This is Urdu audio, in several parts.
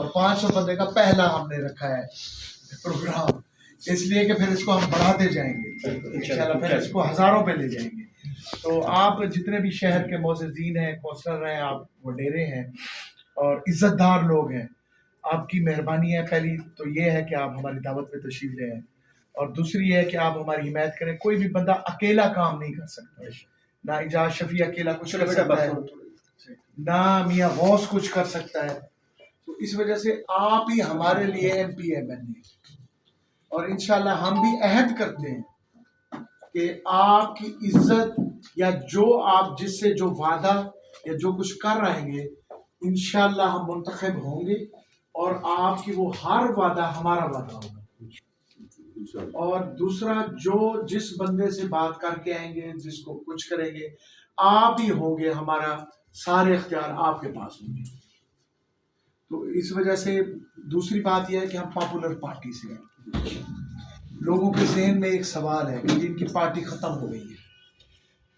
اور 500 بندے کا پہلا ہم نے رکھا ہے پروگرام، اس لیے کہ پھر اس کو ہم بڑھاتے جائیں گے انشاءاللہ، پھر اس کو ہزاروں پہ لے جائیں گے۔ تو آپ جتنے بھی شہر کے معززین ہیں، کونسلر ہیں، آپ وڈیرے ہیں اور عزت دار لوگ ہیں، آپ کی مہربانی ہے۔ پہلی تو یہ ہے کہ آپ ہماری دعوت پہ تشریف لے آئیں، اور دوسری ہے کہ آپ ہماری حمایت کریں۔ کوئی بھی بندہ اکیلا کام نہیں کر سکتا، نہ اعجاز شفیع اکیلا کچھ کر سکتا ہے، نہ میاں غوث کچھ کر سکتا ہے۔ تو اس وجہ سے آپ ہی ہمارے لیے ایم پی ایم این اے، اور انشاءاللہ ہم بھی عہد کرتے ہیں کہ آپ کی عزت یا جو آپ جس سے جو وعدہ یا جو کچھ کر رہیں گے انشاءاللہ ہم منتخب ہوں گے، اور آپ کی وہ ہر وعدہ ہمارا وعدہ ہوگا۔ اور دوسرا، جو جس بندے سے بات کر کے آئیں گے، جس کو کچھ کریں گے، آپ ہی ہوں گے، ہمارا سارے اختیار آپ کے پاس ہوں گے۔ تو اس وجہ سے دوسری بات یہ ہے کہ ہم پاپولر پارٹی سے ہیں۔ لوگوں کے ذہن میں ایک سوال ہے کہ جن کی پارٹی ختم ہو گئی ہے،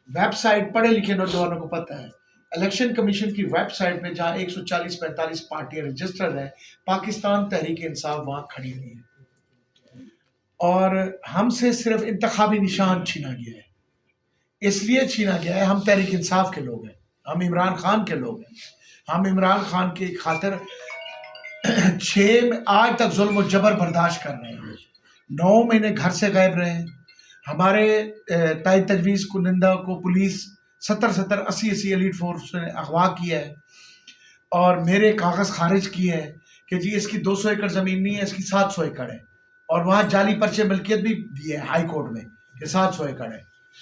ویب سائٹ پڑھے لکھے نوجوانوں کو پتہ ہے، الیکشن کمیشن کی ویب سائٹ میں جہاں 140-45 پارٹیاں رجسٹرڈ ہیں، پاکستان تحریک انصاف وہاں کھڑی ہوئی ہے، اور ہم سے صرف انتخابی نشان چھینا گیا ہے۔ اس لیے چھینا گیا ہے، ہم تحریک انصاف کے لوگ ہیں، ہم عمران خان کے لوگ ہیں، ہم عمران خان کی خاطر آج تک ظلم و جبر برداشت کر رہے ہیں، 9 مہینے گھر سے غائب رہے ہیں، ہمارے تائید تجویز کنندہ کو پولیس 70-80 ایلیٹ فورس نے اغوا کیا ہے، اور میرے کاغذ خارج کیے ہیں کہ جی اس کی 200 ایکڑ زمین نہیں ہے، اس کی 700 ایکڑ ہے، اور وہاں جعلی پرچے ملکیت بھی دیے ہائی کورٹ میں کہ 700 ایکڑ ہے۔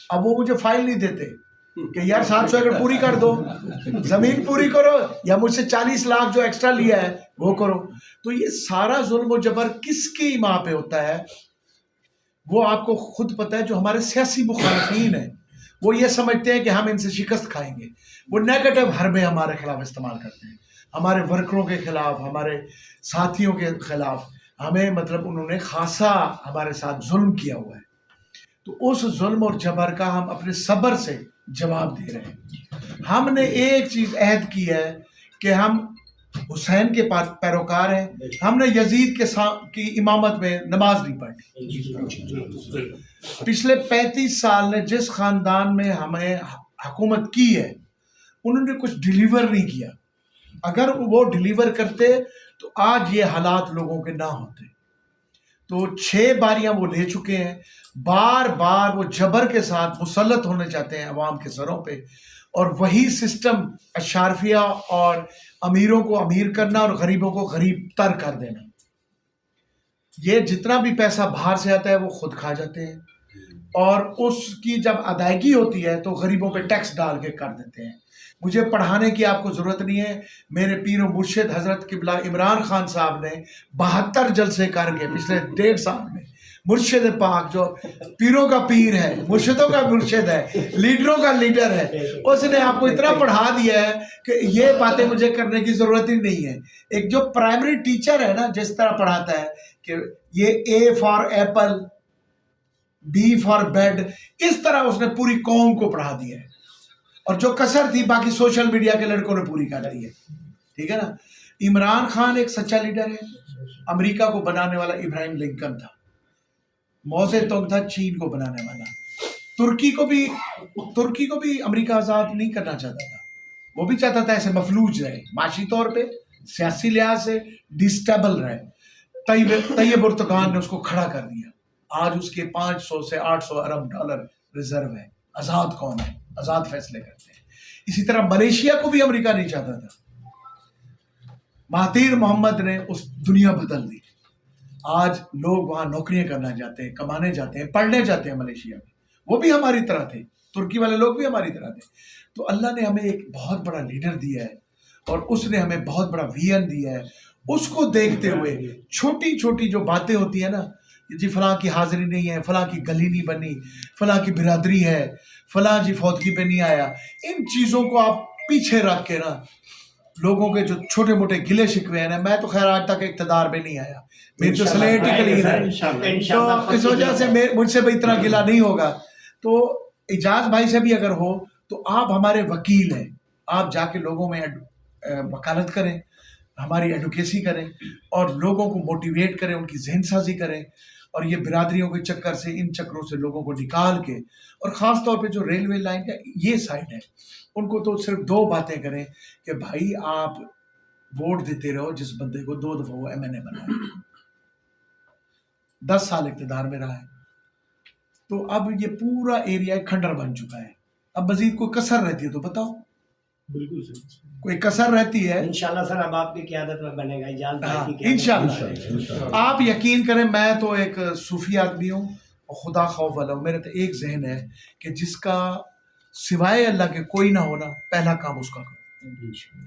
اب وہ مجھے فائل نہیں دیتے کہ یار 700 ایکڑ پوری کر دو، زمین پوری کرو، یا مجھ سے 40 لاکھ جو ایکسٹرا لیا ہے وہ کرو۔ تو یہ سارا ظلم و جبر کس کی ماں پہ ہوتا ہے؟ وہ آپ کو خود پتہ ہے، جو ہمارے سیاسی مخالفین ہیں وہ یہ سمجھتے ہیں کہ ہم ان سے شکست کھائیں گے، وہ نیگیٹو حربے ہمارے خلاف استعمال کرتے ہیں، ہمارے ورکروں کے خلاف، ہمارے ساتھیوں کے خلاف، ہمیں مطلب انہوں نے خاصا ہمارے ساتھ ظلم کیا ہوا ہے۔ تو اس ظلم اور جبر کا ہم اپنے صبر سے جواب دے رہے ہیں۔ ہم نے ایک چیز عہد کی ہے کہ ہم حسین کے پیروکار ہیں، ہم نے یزید کی امامت میں نماز نہیں پڑھی۔ پچھلے 35 سال نے جس خاندان میں ہمیں حکومت کی ہے انہوں نے کچھ ڈیلیور نہیں کیا، اگر وہ ڈیلیور کرتے تو آج یہ حالات لوگوں کے نہ ہوتے۔ تو 6 باریاں وہ لے چکے ہیں، بار بار وہ جبر کے ساتھ مسلط ہونے چاہتے ہیں عوام کے سروں پہ، اور وہی سسٹم اشرافیہ اور امیروں کو امیر کرنا اور غریبوں کو غریب تر کر دینا۔ یہ جتنا بھی پیسہ باہر سے آتا ہے وہ خود کھا جاتے ہیں، اور اس کی جب ادائیگی ہوتی ہے تو غریبوں پہ ٹیکس ڈال کے کر دیتے ہیں۔ مجھے پڑھانے کی آپ کو ضرورت نہیں ہے، میرے پیر و مرشد حضرت قبلہ عمران خان صاحب نے 72 جلسے کر کے پچھلے 1.5 سال میں، مرشد پاک جو پیروں کا پیر ہے، مرشدوں کا مرشد ہے، لیڈروں کا لیڈر ہے، اس نے آپ کو اتنا پڑھا دیا ہے کہ یہ باتیں مجھے کرنے کی ضرورت ہی نہیں ہے۔ ایک جو پرائمری ٹیچر ہے نا، جس طرح پڑھاتا ہے کہ یہ A for apple, B for bed, اس طرح اس نے پوری قوم کو پڑھا دیا ہے، اور جو کسر تھی باقی سوشل میڈیا کے لڑکوں نے پوری کر دی ہے۔ ٹھیک ہے نا؟ عمران خان ایک سچا لیڈر ہے، امریکہ کو بنانے والا ابراہیم لنکن تھا، ماؤ زے تونگ تھا چین کو بنانے والا، ترکی کو بھی امریکہ آزاد نہیں کرنا چاہتا تھا، وہ بھی چاہتا تھا ایسے مفلوج رہے، معاشی طور پہ سیاسی لحاظ سے ڈسٹیبل رہے۔ طیب اردگان نے اس کو کھڑا کر دیا، آج اس کے 500 سے 800 ارب ڈالر ریزرو ہے، آزاد قوم ہے، آزاد فیصلے کرتے ہیں۔ اسی طرح ملیشیا کو بھی امریکہ نہیں چاہتا تھا، مہاتیر محمد نے اس دنیا بدل دی۔ آج لوگ وہاں نوکریاں کرنا جاتے ہیں، کمانے جاتے ہیں، پڑھنے جاتے ہیں ملیشیا میں، وہ بھی ہماری طرح تھے، ترکی والے لوگ بھی ہماری طرح تھے۔ تو اللہ نے ہمیں ایک بہت بڑا لیڈر دیا ہے، اور اس نے ہمیں بہت بڑا ویژن دیا ہے۔ اس کو دیکھتے ہوئے چھوٹی چھوٹی جو باتیں ہوتی ہیں نا، جی فلاں کی حاضری نہیں ہے، فلاں کی گلی نہیں بنی، فلاں کی برادری ہے، فلاں جی فوتگی پہ نہیں آیا، ان چیزوں کو آپ پیچھے رکھ کے نا، لوگوں کے جو چھوٹے موٹے گلے شکوے ہیں نا، میں تو خیر آج تک اقتدار پہ نہیں آیا، میری تو سلیٹ ہی کلین ہے، تو اس وجہ سے مجھ سے بھی اتنا گلہ نہیں ہوگا۔ تو اعجاز بھائی سے بھی اگر ہو تو آپ ہمارے وکیل ہیں، آپ جا کے لوگوں میں وکالت کریں، ہماری ایڈوکیسی کریں اور لوگوں کو موٹیویٹ کریں, ان کی ذہن سازی کریں, اور یہ برادریوں کے چکر سے, ان چکروں سے لوگوں کو نکال کے, اور خاص طور پہ جو ریلوے لائن کا یہ سائڈ ہے, ان کو تو صرف 2 باتیں کریں کہ بھائی آپ ووٹ دیتے رہو جس بندے کو 2 دفعہ وہ MNA بنا, 10 سال اقتدار میں رہا ہے. تو اب یہ پورا ایریا کھنڈر بن چکا ہے. اب مزید کوئی کسر رہتی ہے تو بتاؤ. بالکل صحیح. کوئی کسر رہتی ہے انشاءاللہ سر اب آپ کی قیادت میں بنے گا اجاز بھائی کی قیادت. انشاءاللہ. آپ یقین کریں میں تو ایک صوفی آدمی ہوں اور خدا خوف والا ہوں. میرا تو ایک ذہن ہے کہ جس کا سوائے اللہ کے کوئی نہ ہونا, پہلا کام اس کا کرو.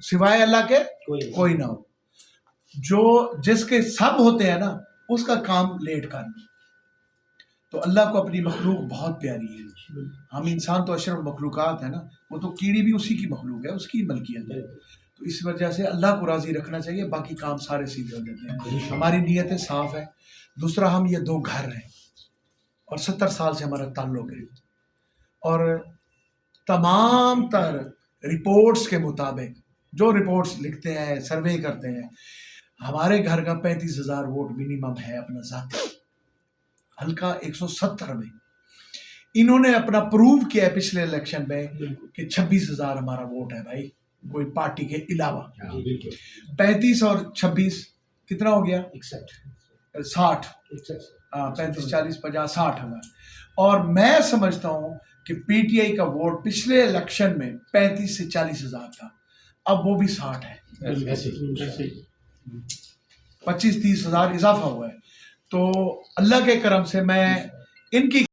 سوائے اللہ کے کوئی نہ ہو. جو جس کے سب ہوتے ہیں نا اس کا کام لیٹ کرنا. تو اللہ کو اپنی مخلوق بہت پیاری ہے. ہم انسان تو اشرف مخلوقات ہیں نا, وہ تو کیڑی بھی اسی کی مخلوق ہے, اس کی ملکیت ہے. تو اس وجہ سے اللہ کو راضی رکھنا چاہیے, باقی کام سارے سیدھے ہو جاتے ہیں. ہماری نیتیں صاف ہے. دوسرا, ہم یہ 2 گھر ہیں اور 70 سال سے ہمارا تعلق ہے, اور تمام تر رپورٹس کے مطابق جو رپورٹس لکھتے ہیں, سروے کرتے ہیں, ہمارے گھر کا 35,000 ووٹ منیمم ہے اپنا ذاتی. حلقہ 170 میں انہوں نے اپنا پروو کیا ہے پچھلے الیکشن میں کہ 26,000 ہمارا ووٹ ہے بھائی, کوئی پارٹی کے علاوہ. 35 اور 26 کتنا ہو گیا؟ 60. 35 40 50 60,000. اور میں سمجھتا ہوں کہ PTI کا ووٹ پچھلے الیکشن میں 35 سے 40,000 تھا, اب وہ بھی 60 ہے. 25-30 ہزار اضافہ ہوا ہے. تو اللہ کے کرم سے میں ان کی